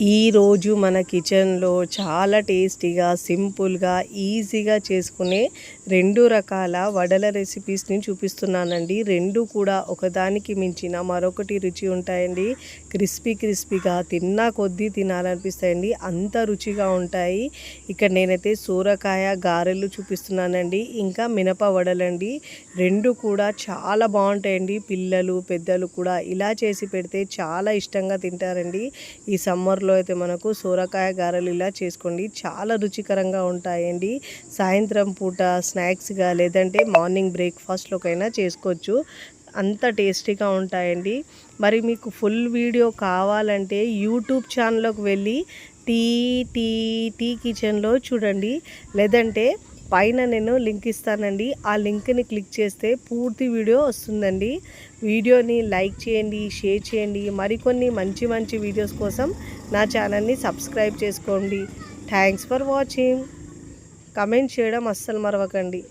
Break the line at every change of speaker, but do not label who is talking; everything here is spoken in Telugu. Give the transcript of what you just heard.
ఈరోజు మన కిచెన్లో చాలా టేస్టీగా సింపుల్గా ఈజీగా చేసుకునే 2 రకాల వడల రెసిపీస్ని చూపిస్తున్నానండి. రెండు కూడా ఒకదానికి మించిన మరొకటి రుచి ఉంటాయండి. క్రిస్పీగా తిన్నా కొద్దీ తినాలనిపిస్తాయండి, అంత రుచిగా ఉంటాయి. ఇక్కడ నేనైతే సూరకాయ గారెలు చూపిస్తున్నానండి, ఇంకా మినప వడలండి. రెండు కూడా చాలా బాగుంటాయండి. పిల్లలు పెద్దలు కూడా ఇలా చేసి పెడితే చాలా ఇష్టంగా తింటారండి. ఈ సమ్మర్ అయితే మనకు సోరకాయ గారెలు ఇలా చేసుకోండి, చాలా రుచికరంగా ఉంటాయండి. సాయంత్రం పూట స్నాక్స్గా లేదంటే మార్నింగ్ బ్రేక్ఫాస్ట్లోకైనా చేసుకోవచ్చు, అంత టేస్టీగా ఉంటాయండి. మరి మీకు ఫుల్ వీడియో కావాలంటే యూట్యూబ్ ఛానల్లోకి వెళ్ళి టీ టీ టీ కిచెన్లో చూడండి, లేదంటే పైన నేను లింక్ ఇస్తానండి. ఆ లింక్ని క్లిక్ చేస్తే పూర్తి వీడియో వస్తుందండి. వీడియోని లైక్ చేయండి, షేర్ చేయండి. మరికొన్ని మంచి వీడియోస్ కోసం నా ఛానల్ని సబ్స్క్రైబ్ చేసుకోండి. Thanks for watching. కమెంట్ చేయడం అస్సలు మరవకండి.